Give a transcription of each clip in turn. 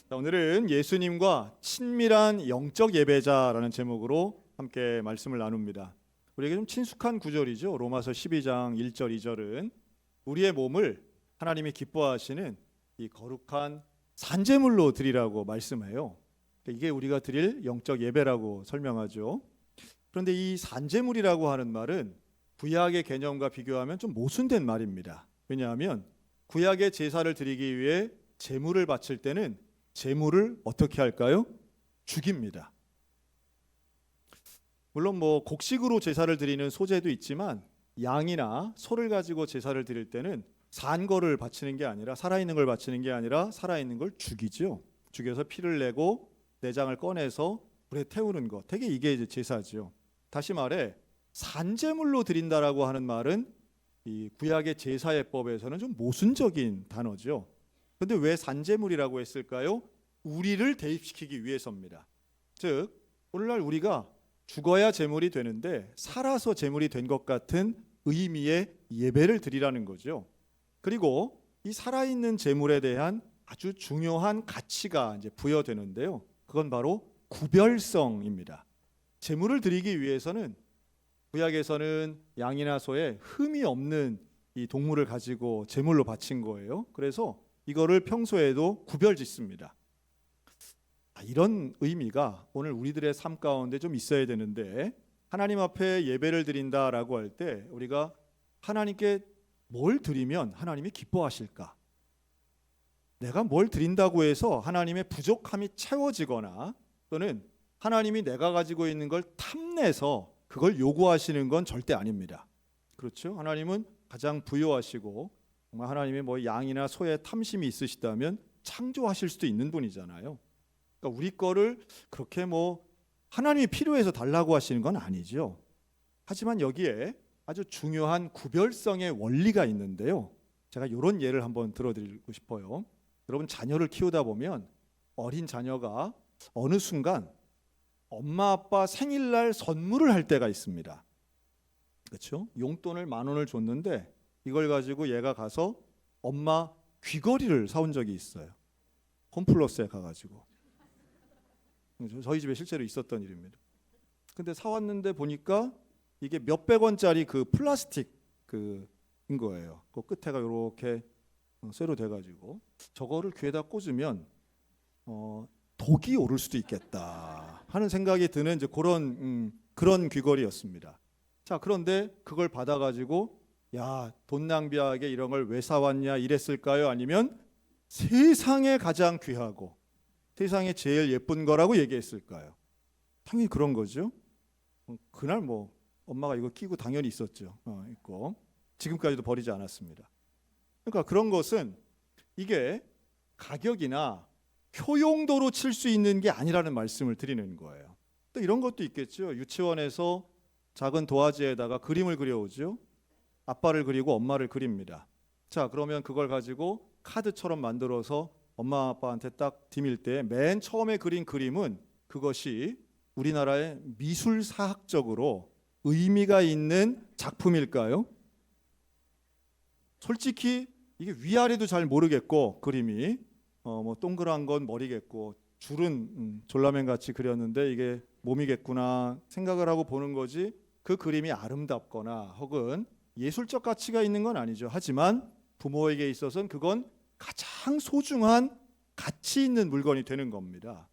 자, 오늘은 예수님과 친밀한 영적 예배자라는 제목으로 함께 말씀을 나눕니다. 우리에게 좀 친숙한 구절이죠. 로마서 12장 1절 2절은 우리의 몸을 하나님이 기뻐하시는 이 거룩한 산제물로 드리라고 말씀해요. 이게 우리가 드릴 영적 예배라고 설명하죠. 그런데 이 산제물이라고 하는 말은 구약의 개념과 비교하면 좀 모순된 말입니다. 왜냐하면 구약의 제사를 드리기 위해 제물을 바칠 때는 제물을 어떻게 할까요? 죽입니다. 물론 곡식으로 제사를 드리는 소제도 있지만 양이나 소를 가지고 제사를 드릴 때는 산 거를 바치는 게 아니라 살아있는 걸 바치는 게 아니라 살아있는 걸 죽이죠. 죽여서 피를 내고 내장을 꺼내서 불에 태우는 것. 되게 이게 이제 제사죠. 다시 말해 산제물로 드린다라고 하는 말은 이 구약의 제사예법에서는 좀 모순적인 단어죠. 그런데 왜 산제물이라고 했을까요? 우리를 대입시키기 위해서입니다. 즉 오늘날 우리가 죽어야 제물이 되는데 살아서 제물이 된 것 같은 의미의 예배를 드리라는 거죠. 그리고 이 살아있는 제물에 대한 아주 중요한 가치가 이제 부여되는데요. 그건 바로 구별성입니다. 제물을 드리기 위해서는 구약에서는 양이나 소에 흠이 없는 이 동물을 가지고 제물로 바친 거예요. 그래서 이거를 평소에도 구별짓습니다. 이런 의미가 오늘 우리들의 삶 가운데 좀 있어야 되는데 하나님 앞에 예배를 드린다라고 할 때 우리가 하나님께 뭘 드리면 하나님이 기뻐하실까? 내가 뭘 드린다고 해서 하나님의 부족함이 채워지거나 또는 하나님이 내가 가지고 있는 걸 탐내서 그걸 요구하시는 건 절대 아닙니다. 그렇죠? 하나님은 가장 부유하시고 정말 하나님의 양이나 소에 탐심이 있으시다면 창조하실 수도 있는 분이잖아요. 그러니까 우리 거를 그렇게 하나님이 필요해서 달라고 하시는 건 아니죠. 하지만 여기에 아주 중요한 구별성의 원리가 있는데요. 제가 이런 예를 한번 들어드리고 싶어요. 여러분 자녀를 키우다 보면 어린 자녀가 어느 순간 엄마 아빠 생일날 선물을 할 때가 있습니다. 그렇죠? 용돈을 10,000원을 줬는데 이걸 가지고 얘가 가서 엄마 귀걸이를 사온 적이 있어요. 홈플러스에 가가지고. 저희 집에 실제로 있었던 일입니다. 근데 사왔는데 보니까 이게 몇백 원짜리 그 플라스틱 인 거예요. 그 끝에가 이렇게 쇠로 돼가지고 저거를 귀에다 꽂으면 독이 오를 수도 있겠다 하는 생각이 드는 이제 그런 귀걸이였습니다. 자, 그런데 그걸 받아가지고 야, 돈 낭비하게 이런 걸 왜 사왔냐 이랬을까요? 아니면 세상에 가장 귀하고 세상에 제일 예쁜 거라고 얘기했을까요? 당연히 그런 거죠. 그날 엄마가 이거 끼고 당연히 있었죠. 있고 지금까지도 버리지 않았습니다. 그러니까 그런 것은 이게 가격이나 효용도로 칠 수 있는 게 아니라는 말씀을 드리는 거예요. 또 이런 것도 있겠죠. 유치원에서 작은 도화지에다가 그림을 그려오죠. 아빠를 그리고 엄마를 그립니다. 자, 그러면 그걸 가지고 카드처럼 만들어서 엄마 아빠한테 딱 디밀 때 맨 처음에 그린 그림은 그것이 우리나라의 미술사학적으로 의미가 있는 작품일까요? 솔직히 이게 위아래도 잘 모르겠고 그림이 동그란 건 머리겠고 줄은 졸라맨 같이 그렸는데 이게 몸이겠구나 생각을 하고 보는 거지 그 그림이 아름답거나 혹은 예술적 가치가 있는 건 아니죠. 하지만 부모에게 있어서는 그건 가장 소중한 가치 있는 물건이 되는 겁니다.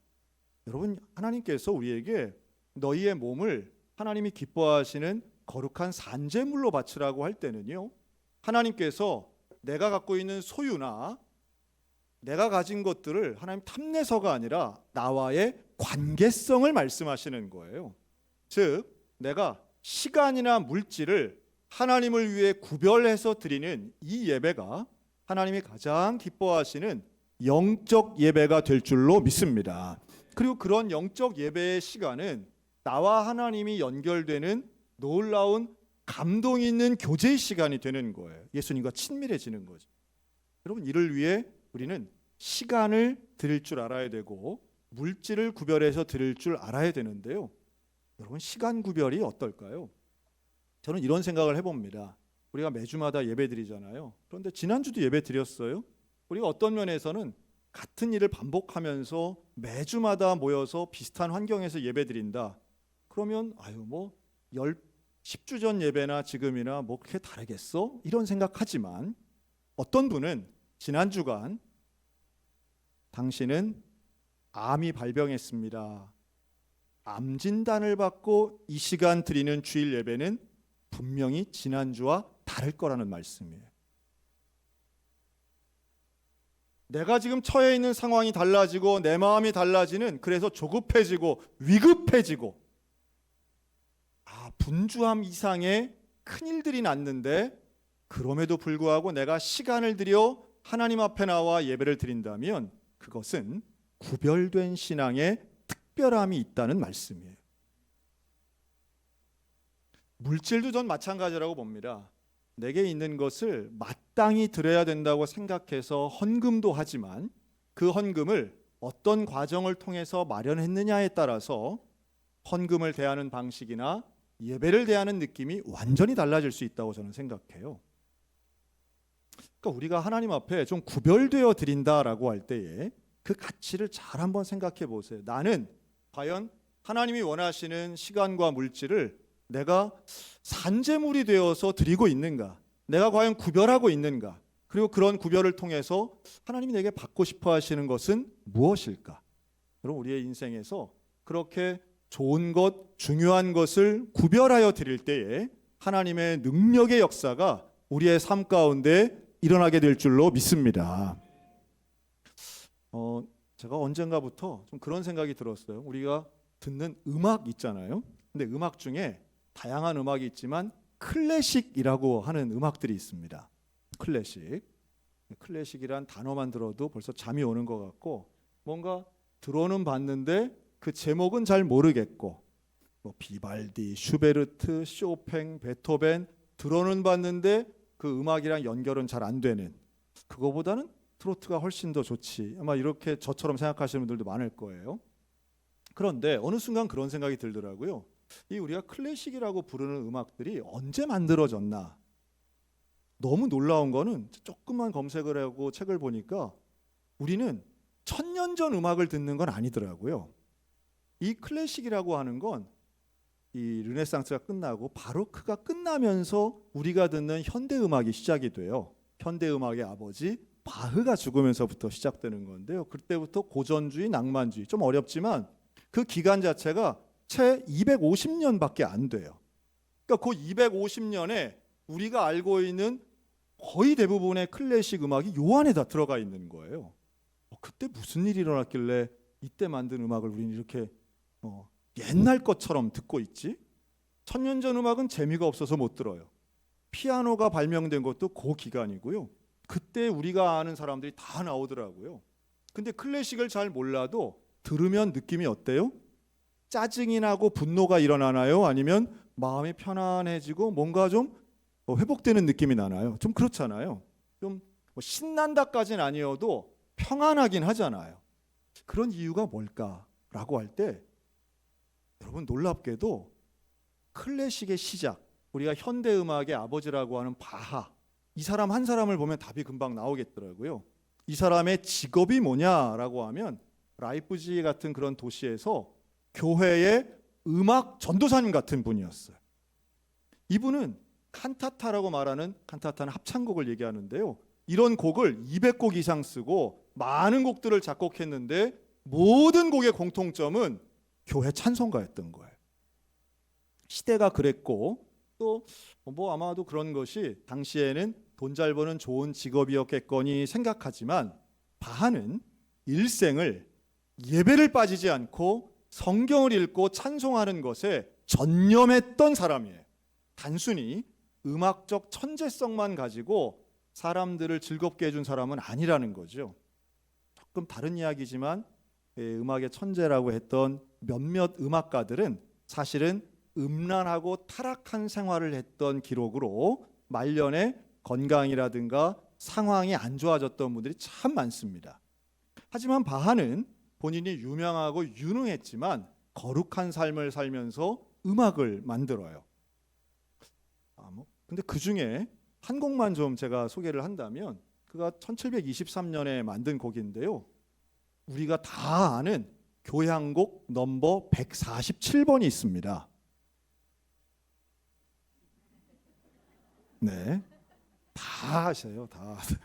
여러분 하나님께서 우리에게 너희의 몸을 하나님이 기뻐하시는 거룩한 산제물로 바치라고 할 때는요. 하나님께서 내가 갖고 있는 소유나 내가 가진 것들을 하나님 탐내서가 아니라 나와의 관계성을 말씀하시는 거예요. 즉 내가 시간이나 물질을 하나님을 위해 구별해서 드리는 이 예배가 하나님이 가장 기뻐하시는 영적 예배가 될 줄로 믿습니다. 그리고 그런 영적 예배의 시간은 나와 하나님이 연결되는 놀라운 감동 있는 교제의 시간이 되는 거예요. 예수님과 친밀해지는 거죠. 여러분 이를 위해 우리는 시간을 드릴 줄 알아야 되고 물질을 구별해서 드릴 줄 알아야 되는데요. 여러분 시간 구별이 어떨까요? 저는 이런 생각을 해봅니다. 우리가 매주마다 예배 드리잖아요. 그런데 지난주도 예배 드렸어요. 우리가 어떤 면에서는 같은 일을 반복하면서 매주마다 모여서 비슷한 환경에서 예배드린다. 그러면 뭐 10주 전 예배나 지금이나 뭐 그렇게 다르겠어? 이런 생각하지만 어떤 분은 지난 주간 당신은 암이 발병했습니다. 암 진단을 받고 이 시간 드리는 주일 예배는 분명히 지난주와 다를 거라는 말씀이에요. 내가 지금 처해 있는 상황이 달라지고 내 마음이 달라지는, 그래서 조급해지고 위급해지고 분주함 이상의 큰일들이 났는데, 그럼에도 불구하고 내가 시간을 들여 하나님 앞에 나와 예배를 드린다면 그것은 구별된 신앙의 특별함이 있다는 말씀이에요. 물질도 전 마찬가지라고 봅니다. 내게 있는 것을 마땅히 드려야 된다고 생각해서 헌금도 하지만 그 헌금을 어떤 과정을 통해서 마련했느냐에 따라서 헌금을 대하는 방식이나 예배를 대하는 느낌이 완전히 달라질 수 있다고 저는 생각해요. 그러니까 우리가 하나님 앞에 좀 구별되어 드린다라고 할 때에 그 가치를 잘 한번 생각해 보세요. 나는 과연 하나님이 원하시는 시간과 물질을 내가 산재물이 되어서 드리고 있는가? 내가 과연 구별하고 있는가? 그리고 그런 구별을 통해서 하나님이 내게 받고 싶어 하시는 것은 무엇일까? 그럼 우리의 인생에서 그렇게 좋은 것, 중요한 것을 구별하여 드릴 때에 하나님의 능력의 역사가 우리의 삶 가운데 일어나게 될 줄로 믿습니다. 제가 언젠가부터 좀 그런 생각이 들었어요. 우리가 듣는 음악 있잖아요. 근데 음악 중에 다양한 음악이 있지만 클래식이라고 하는 음악들이 있습니다. 클래식이란 단어만 들어도 벌써 잠이 오는 것 같고, 뭔가 들어는 봤는데 그 제목은 잘 모르겠고, 뭐 비발디, 슈베르트, 쇼팽, 베토벤 들어는 봤는데 그 음악이랑 연결은 잘 안 되는, 그거보다는 트로트가 훨씬 더 좋지, 아마 이렇게 저처럼 생각하시는 분들도 많을 거예요. 그런데 어느 순간 그런 생각이 들더라고요. 이 우리가 클래식이라고 부르는 음악들이 언제 만들어졌나? 너무 놀라운 거는 조금만 검색을 하고 책을 보니까 우리는 1000년 전 음악을 듣는 건 아니더라고요. 이 클래식이라고 하는 건 이 르네상스가 끝나고 바로크가 끝나면서 우리가 듣는 현대 음악이 시작이 돼요. 현대 음악의 아버지 바흐가 죽으면서부터 시작되는 건데요. 그때부터 고전주의, 낭만주의, 좀 어렵지만 그 기간 자체가 채 250년밖에 안 돼요. 그러니까 그 250년에 우리가 알고 있는 거의 대부분의 클래식 음악이 요 안에 다 들어가 있는 거예요. 그때 무슨 일이 일어났길래 이때 만든 음악을 우리는 이렇게 옛날 것처럼 듣고 있지? 1000년 전 음악은 재미가 없어서 못 들어요. 피아노가 발명된 것도 그 기간이고요. 그때 우리가 아는 사람들이 다 나오더라고요. 근데 클래식을 잘 몰라도 들으면 느낌이 어때요? 짜증이 나고 분노가 일어나나요? 아니면 마음이 편안해지고 뭔가 좀 회복되는 느낌이 나나요? 좀 그렇잖아요. 좀 신난다까지는 아니어도 평안하긴 하잖아요. 그런 이유가 뭘까라고 할 때 여러분, 놀랍게도 클래식의 시작, 우리가 현대 음악의 아버지라고 하는 바하, 이 사람 한 사람을 보면 답이 금방 나오겠더라고요. 이 사람의 직업이 뭐냐라고 하면 라이프지히 같은 그런 도시에서 교회의 음악 전도사님 같은 분이었어요. 이분은 칸타타라고 말하는, 칸타타는 합창곡을 얘기하는데요. 이런 곡을 200곡 이상 쓰고 많은 곡들을 작곡했는데 모든 곡의 공통점은 교회 찬송가였던 거예요. 시대가 그랬고 또 아마도 그런 것이 당시에는 돈 잘 버는 좋은 직업이었겠거니 생각하지만, 바하는 일생을 예배를 빠지지 않고 성경을 읽고 찬송하는 것에 전념했던 사람이에요. 단순히 음악적 천재성만 가지고 사람들을 즐겁게 해준 사람은 아니라는 거죠. 조금 다른 이야기지만 음악의 천재라고 했던 몇몇 음악가들은 사실은 음란하고 타락한 생활을 했던 기록으로 말년에 건강이라든가 상황이 안 좋아졌던 분들이 참 많습니다. 하지만 바하는 본인이 유명하고 유능했지만 거룩한 삶을 살면서 음악을 만들어요. 근데 그 중에 한 곡만 좀 제가 소개를 한다면, 그가 1723년에 만든 곡인데요. 우리가 다 아는 교향곡 넘버 147번이 있습니다. 네, 다 아세요, 다 아세요.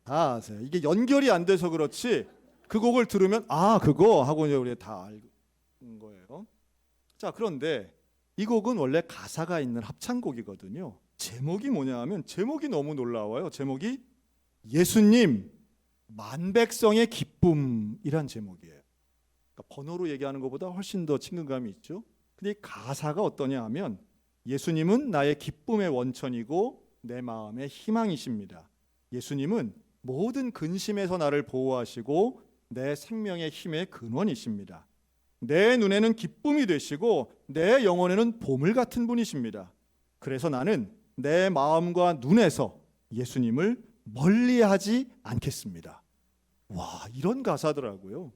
다 아세요. 이게 연결이 안 돼서 그렇지 그 곡을 들으면 아 그거 하고 이제 우리가 다 알는 거예요. 자, 그런데 이 곡은 원래 가사가 있는 합창곡이거든요. 제목이 뭐냐 하면 제목이 너무 놀라워요. 제목이 예수님 만백성의 기쁨이란 제목이에요. 그러니까 번호로 얘기하는 것보다 훨씬 더 친근감이 있죠. 근데 이 가사가 어떠냐 하면 예수님은 나의 기쁨의 원천이고 내 마음의 희망이십니다. 예수님은 모든 근심에서 나를 보호하시고 내 생명의 힘의 근원이십니다. 내 눈에는 기쁨이 되시고 내 영혼에는 보물 같은 분이십니다. 그래서 나는 내 마음과 눈에서 예수님을 멀리하지 않겠습니다. 와, 이런 가사더라고요.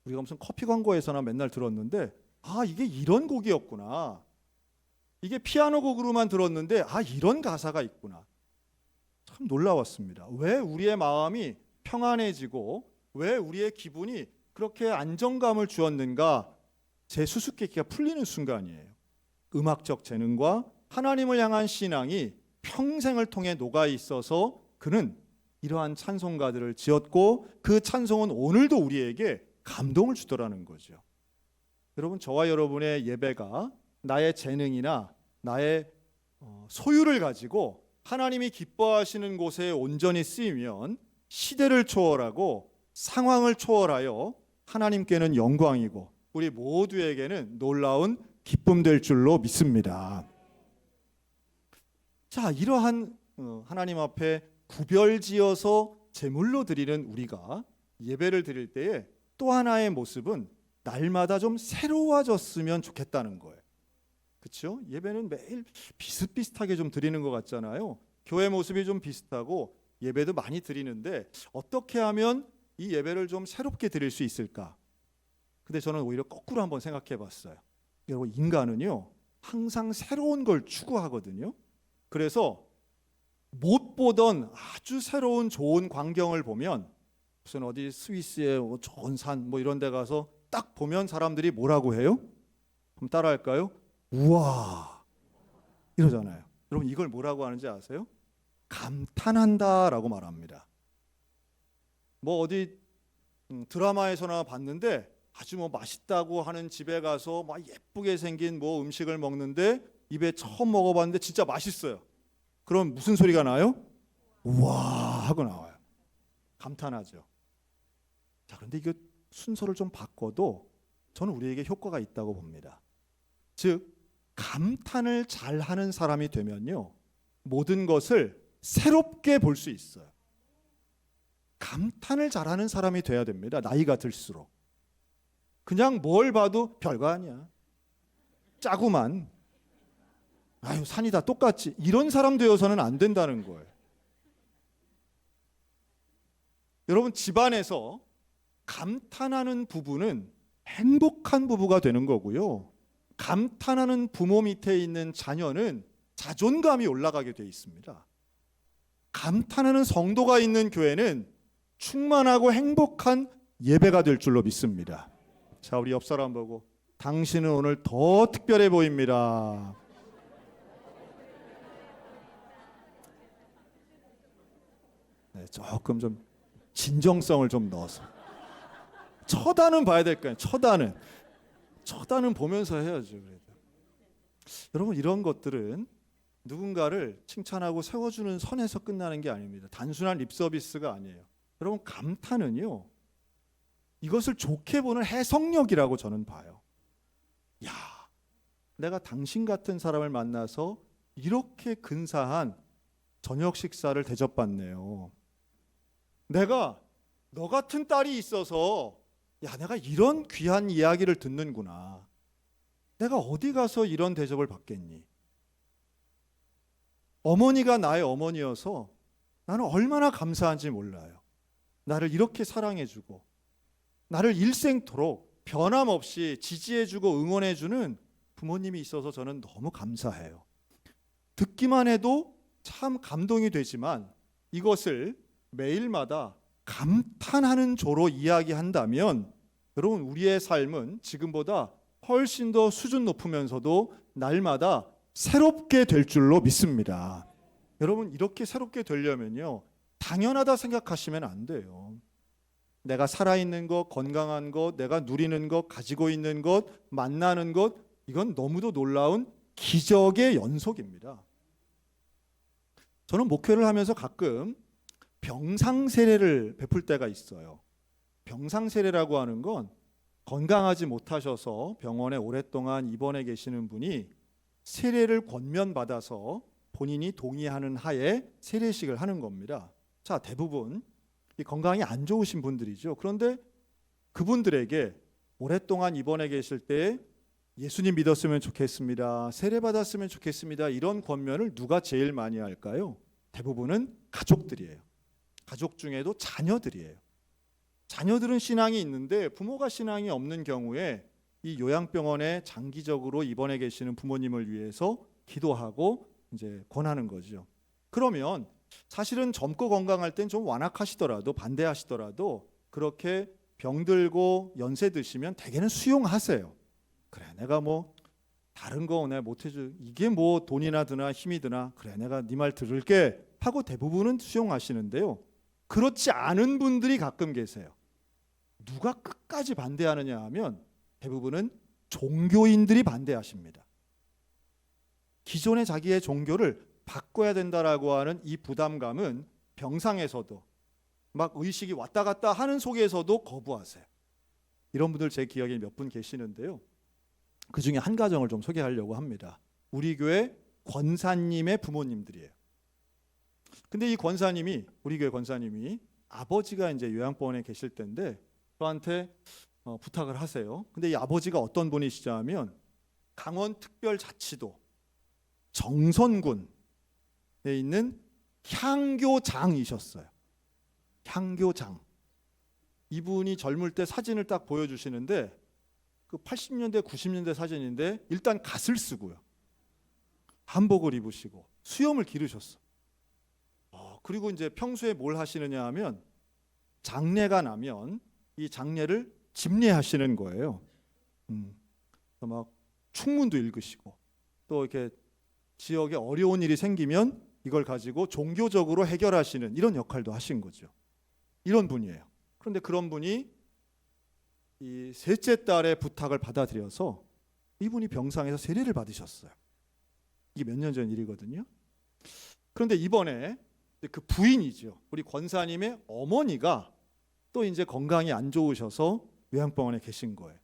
우리가 무슨 커피 광고에서나 맨날 들었는데 아, 이게 이런 곡이었구나. 이게 피아노 곡으로만 들었는데 아, 이런 가사가 있구나. 참 놀라웠습니다. 왜 우리의 마음이 평안해지고 왜 우리의 기분이 그렇게 안정감을 주었는가? 제 수수께끼가 풀리는 순간이에요. 음악적 재능과 하나님을 향한 신앙이 평생을 통해 녹아 있어서 그는 이러한 찬송가들을 지었고 그 찬송은 오늘도 우리에게 감동을 주더라는 거죠. 여러분, 저와 여러분의 예배가 나의 재능이나 나의 소유를 가지고 하나님이 기뻐하시는 곳에 온전히 쓰이면 시대를 초월하고 상황을 초월하여 하나님께는 영광이고 우리 모두에게는 놀라운 기쁨 될 줄로 믿습니다. 자, 이러한 하나님 앞에 구별지어서 제물로 드리는 우리가 예배를 드릴 때에 또 하나의 모습은 날마다 좀 새로워졌으면 좋겠다는 거예요. 그렇죠? 예배는 매일 비슷비슷하게 좀 드리는 것 같잖아요. 교회 모습이 좀 비슷하고 예배도 많이 드리는데 어떻게 하면 이 예배를 좀 새롭게 드릴 수 있을까? 근데 저는 오히려 거꾸로 한번 생각해 봤어요. 여러분, 인간은요 항상 새로운 걸 추구하거든요. 그래서 못 보던 아주 새로운 좋은 광경을 보면 무슨 어디 스위스의 좋은 산 뭐 이런 데 가서 딱 보면 사람들이 뭐라고 해요? 그럼 따라할까요? 우와 이러잖아요. 여러분, 이걸 뭐라고 하는지 아세요? 감탄한다라고 말합니다. 뭐 어디 드라마에서나 봤는데 아주 뭐 맛있다고 하는 집에 가서 막 예쁘게 생긴 뭐 음식을 먹는데 입에 처음 먹어봤는데 진짜 맛있어요. 그럼 무슨 소리가 나요? 우와 하고 나와요. 감탄하죠. 자, 그런데 이거 순서를 좀 바꿔도 저는 우리에게 효과가 있다고 봅니다. 즉, 감탄을 잘하는 사람이 되면요 모든 것을 새롭게 볼 수 있어요. 감탄을 잘하는 사람이 돼야 됩니다. 나이가 들수록. 그냥 뭘 봐도 별거 아니야, 짜구만, 아유 산이 다 똑같지, 이런 사람 되어서는 안 된다는 거예요. 여러분, 집안에서 감탄하는 부부는 행복한 부부가 되는 거고요, 감탄하는 부모 밑에 있는 자녀는 자존감이 올라가게 돼 있습니다. 감탄하는 성도가 있는 교회는 충만하고 행복한 예배가 될 줄로 믿습니다. 자, 우리 옆 사람 보고 당신은 오늘 더 특별해 보입니다. 네, 조금 좀 진정성을 좀 넣어서 쳐다는 봐야 될 거예요. 쳐다는 보면서 해야죠. 그래도. 여러분, 이런 것들은 누군가를 칭찬하고 세워주는 선에서 끝나는 게 아닙니다. 단순한 립서비스가 아니에요. 여러분, 감탄은요 이것을 좋게 보는 해석력이라고 저는 봐요. 야, 내가 당신 같은 사람을 만나서 이렇게 근사한 저녁 식사를 대접받네요. 내가 너 같은 딸이 있어서 야, 내가 이런 귀한 이야기를 듣는구나. 내가 어디 가서 이런 대접을 받겠니? 어머니가 나의 어머니여서 나는 얼마나 감사한지 몰라요. 나를 이렇게 사랑해주고 나를 일생토록 변함없이 지지해주고 응원해주는 부모님이 있어서 저는 너무 감사해요. 듣기만 해도 참 감동이 되지만 이것을 매일마다 감탄하는 조로 이야기한다면 여러분 우리의 삶은 지금보다 훨씬 더 수준 높으면서도 날마다 새롭게 될 줄로 믿습니다. 여러분 이렇게 새롭게 되려면요 당연하다 생각하시면 안 돼요. 내가 살아있는 것, 건강한 것, 내가 누리는 것, 가지고 있는 것, 만나는 것, 이건 너무도 놀라운 기적의 연속입니다. 저는 목회를 하면서 가끔 병상 세례를 베풀 때가 있어요. 병상 세례라고 하는 건 건강하지 못하셔서 병원에 오랫동안 입원해 계시는 분이 세례를 권면받아서 본인이 동의하는 하에 세례식을 하는 겁니다. 자, 대부분 이 건강이 안 좋으신 분들이죠. 그런데 그분들에게 오랫동안 입원해 계실 때 예수님 믿었으면 좋겠습니다. 세례 받았으면 좋겠습니다. 이런 권면을 누가 제일 많이 할까요? 대부분은 가족들이에요. 가족 중에도 자녀들이에요. 자녀들은 신앙이 있는데 부모가 신앙이 없는 경우에 이 요양병원에 장기적으로 입원해 계시는 부모님을 위해서 기도하고 이제 권하는 거죠. 그러면 사실은 젊고 건강할 땐 좀 완악하시더라도 반대하시더라도 그렇게 병들고 연세 드시면 대개는 수용하세요. 그래 내가 뭐 다른 거 내가 못 해줄 이게 뭐 돈이나 드나 힘이 드나 그래 내가 네 말 들을게 하고 대부분은 수용하시는데요. 그렇지 않은 분들이 가끔 계세요. 누가 끝까지 반대하느냐 하면 대부분은 종교인들이 반대하십니다. 기존의 자기의 종교를 바꿔야 된다라고 하는 이 부담감은 병상에서도 막 의식이 왔다 갔다 하는 속에서도 거부하세요. 이런 분들 제 기억에 몇 분 계시는데요. 그 중에 한 가정을 좀 소개하려고 합니다. 우리 교회 권사님의 부모님들이에요. 근데 이 권사님이 우리 교회 권사님이 아버지가 이제 요양병원에 계실 때인데 저한테 부탁을 하세요. 근데 이 아버지가 어떤 분이시냐 하면 강원특별자치도 정선군에 있는 향교장이셨어요. 향교장. 이분이 젊을 때 사진을 딱 보여주시는데 그 80년대 90년대 사진인데 일단 갓을 쓰고요. 한복을 입으시고 수염을 기르셨어. 그리고 이제 평소에 뭘 하시느냐 하면 장례가 나면 이 장례를 집례하시는 거예요. 막 충문도 읽으시고 또 이렇게 지역에 어려운 일이 생기면 이걸 가지고 종교적으로 해결하시는 이런 역할도 하신 거죠. 이런 분이에요. 그런데 그런 분이 이 셋째 딸의 부탁을 받아들여서 이분이 병상에서 세례를 받으셨어요. 이게 몇 년 전 일이거든요. 그런데 이번에 그 부인이죠. 우리 권사님의 어머니가 또 이제 건강이 안 좋으셔서 요양병원에 계신 거예요.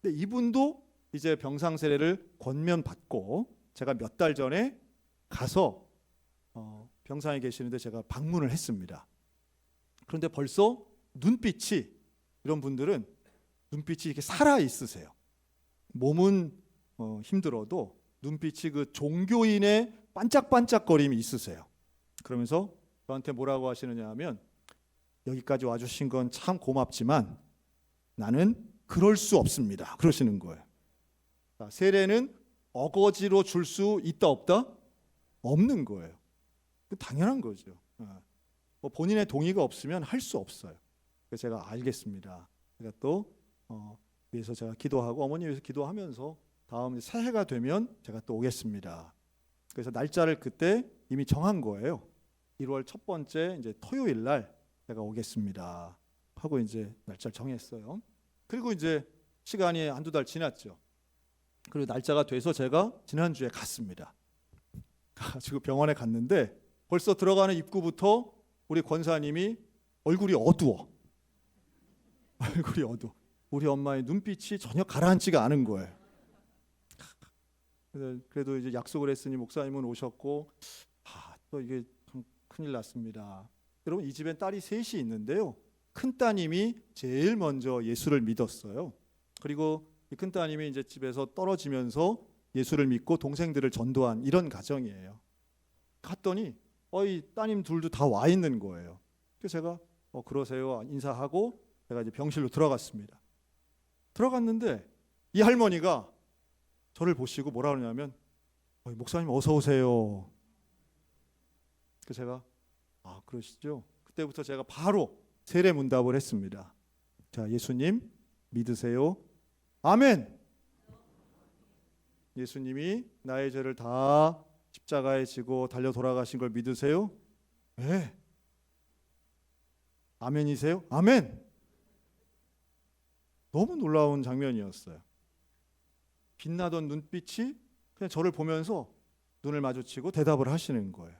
근데 이분도 이제 병상 세례를 권면받고 제가 몇 달 전에 가서 병상에 계시는데 제가 방문을 했습니다. 그런데 벌써 눈빛이 이런 분들은 눈빛이 이렇게 살아 있으세요. 몸은 힘들어도 눈빛이 그 종교인의 반짝반짝거림이 있으세요. 그러면서 저한테 뭐라고 하시느냐 하면 여기까지 와주신 건 참 고맙지만 나는 그럴 수 없습니다. 그러시는 거예요. 세례는 어거지로 줄 수 있다 없다? 없는 거예요. 당연한 거죠. 뭐 본인의 동의가 없으면 할 수 없어요. 그래서 제가 알겠습니다. 제가 또 위해서 제가 기도하고 어머니 위해서 기도하면서 다음 새해가 되면 제가 또 오겠습니다. 그래서 날짜를 그때 이미 정한 거예요. 1월 첫 번째 이제 토요일 날 제가 오겠습니다. 하고 이제 날짜를 정했어요. 그리고 이제 시간이 한두 달 지났죠. 그리고 날짜가 돼서 제가 지난주에 갔습니다. 가지고 병원에 갔는데 벌써 들어가는 입구부터 우리 권사님이 얼굴이 어두워. 얼굴이 어두워. 우리 엄마의 눈빛이 전혀 가라앉지가 않은 거예요. 그래도 이제 약속을 했으니 목사님은 오셨고 또 이게 참 큰일 났습니다. 여러분 이 집엔 딸이 셋이 있는데요. 큰 따님이 제일 먼저 예수를 믿었어요. 그리고 이 큰 따님이 이제 집에서 떨어지면서 예수를 믿고 동생들을 전도한 이런 가정이에요. 갔더니 이 따님 둘도 다 와 있는 거예요. 그래서 제가 그러세요 인사하고 제가 이제 병실로 들어갔습니다. 들어갔는데 이 할머니가 저를 보시고 뭐라 그러냐면 목사님 어서 오세요. 그래서 제가 그러시죠. 그때부터 제가 바로 세례 문답을 했습니다. 자, 예수님 믿으세요? 아멘. 예수님이 나의 죄를 다 십자가에 지고 달려 돌아가신 걸 믿으세요? 네. 아멘이세요? 아멘. 너무 놀라운 장면이었어요. 빛나던 눈빛이 그냥 저를 보면서 눈을 마주치고 대답을 하시는 거예요.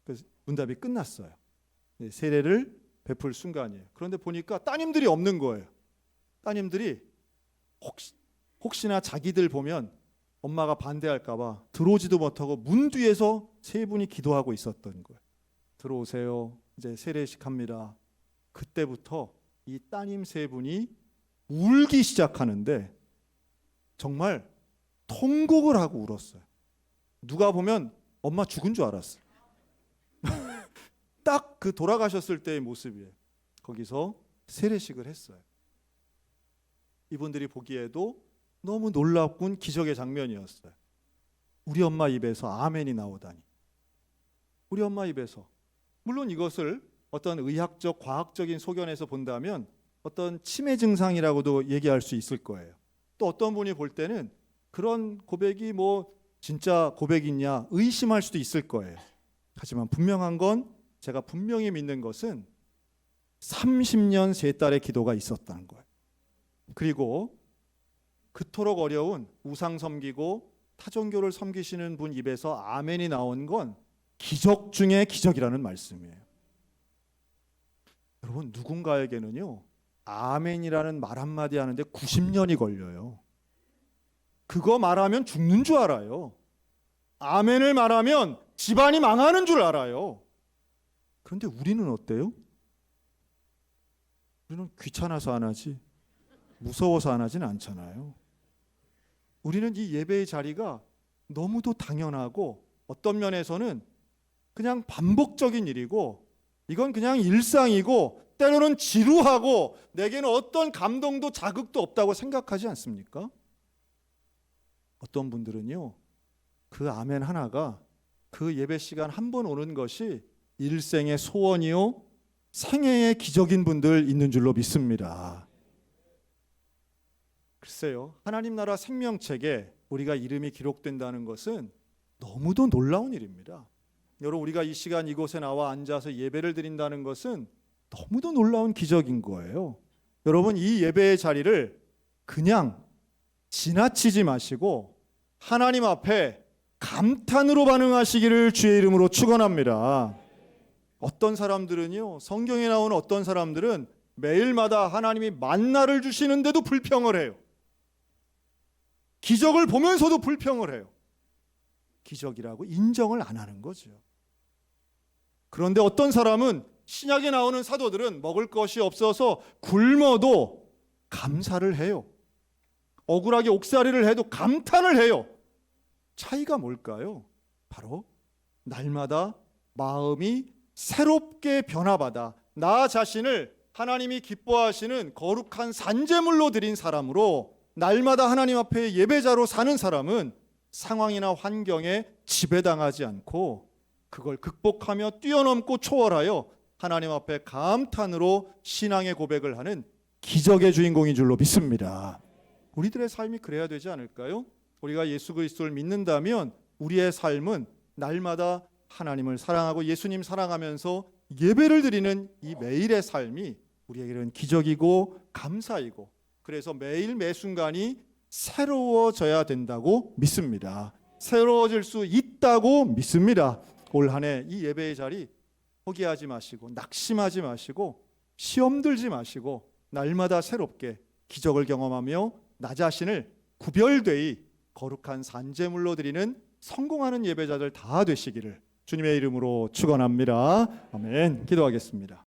그래서 문답이 끝났어요. 세례를 베풀 순간이에요. 그런데 보니까 따님들이 없는 거예요. 따님들이 혹시나 자기들 보면 엄마가 반대할까 봐 들어오지도 못하고 문 뒤에서 세 분이 기도하고 있었던 거예요. 들어오세요. 이제 세례식 합니다. 그때부터 이 따님 세 분이 울기 시작하는데 정말 통곡을 하고 울었어요. 누가 보면 엄마 죽은 줄 알았어요. 딱 그 돌아가셨을 때의 모습이에요. 거기서 세례식을 했어요. 이분들이 보기에도 너무 놀랍군 기적의 장면이었어요. 우리 엄마 입에서 아멘이 나오다니. 우리 엄마 입에서. 물론 이것을 어떤 의학적, 과학적인 소견에서 본다면 어떤 치매 증상이라고도 얘기할 수 있을 거예요. 또 어떤 분이 볼 때는 그런 고백이 뭐 진짜 고백이냐 의심할 수도 있을 거예요. 하지만 분명한 건 제가 분명히 믿는 것은 30년 세 딸의 기도가 있었다는 거예요. 그리고 그토록 어려운 우상 섬기고 타종교를 섬기시는 분 입에서 아멘이 나온 건 기적 중에 기적이라는 말씀이에요. 여러분, 누군가에게는요 아멘이라는 말 한마디 하는데 90년이 걸려요. 그거 말하면 죽는 줄 알아요. 아멘을 말하면 집안이 망하는 줄 알아요. 그런데 우리는 어때요? 우리는 귀찮아서 안 하지 무서워서 안 하진 않잖아요. 우리는 이 예배의 자리가 너무도 당연하고 어떤 면에서는 그냥 반복적인 일이고 이건 그냥 일상이고 때로는 지루하고 내게는 어떤 감동도 자극도 없다고 생각하지 않습니까? 어떤 분들은요 그 아멘 하나가 그 예배 시간 한 번 오는 것이 일생의 소원이요 생애의 기적인 분들 있는 줄로 믿습니다. 글쎄요, 하나님 나라 생명책에 우리가 이름이 기록된다는 것은 너무도 놀라운 일입니다. 여러분, 우리가 이 시간 이곳에 나와 앉아서 예배를 드린다는 것은 너무도 놀라운 기적인 거예요. 여러분, 이 예배의 자리를 그냥 지나치지 마시고 하나님 앞에 감탄으로 반응하시기를 주의 이름으로 축원합니다. 어떤 사람들은요, 성경에 나오는 어떤 사람들은 매일마다 하나님이 만나를 주시는데도 불평을 해요. 기적을 보면서도 불평을 해요. 기적이라고 인정을 안 하는 거죠. 그런데 어떤 사람은 신약에 나오는 사도들은 먹을 것이 없어서 굶어도 감사를 해요. 억울하게 옥살이를 해도 감탄을 해요. 차이가 뭘까요? 바로 날마다 마음이 새롭게 변화받아 나 자신을 하나님이 기뻐하시는 거룩한 산제물로 드린 사람으로 날마다 하나님 앞에 예배자로 사는 사람은 상황이나 환경에 지배당하지 않고 그걸 극복하며 뛰어넘고 초월하여 하나님 앞에 감탄으로 신앙의 고백을 하는 기적의 주인공인 줄로 믿습니다. 우리들의 삶이 그래야 되지 않을까요? 우리가 예수 그리스도를 믿는다면 우리의 삶은 날마다 하나님을 사랑하고 예수님 사랑하면서 예배를 드리는 이 매일의 삶이 우리에게는 기적이고 감사이고 그래서 매일 매 순간이 새로워져야 된다고 믿습니다. 새로워질 수 있다고 믿습니다. 올 한 해 이 예배의 자리 포기하지 마시고 낙심하지 마시고 시험 들지 마시고 날마다 새롭게 기적을 경험하며 나 자신을 구별되이 거룩한 산제물로 드리는 성공하는 예배자들 다 되시기를 주님의 이름으로 축원합니다. 아멘. 기도하겠습니다.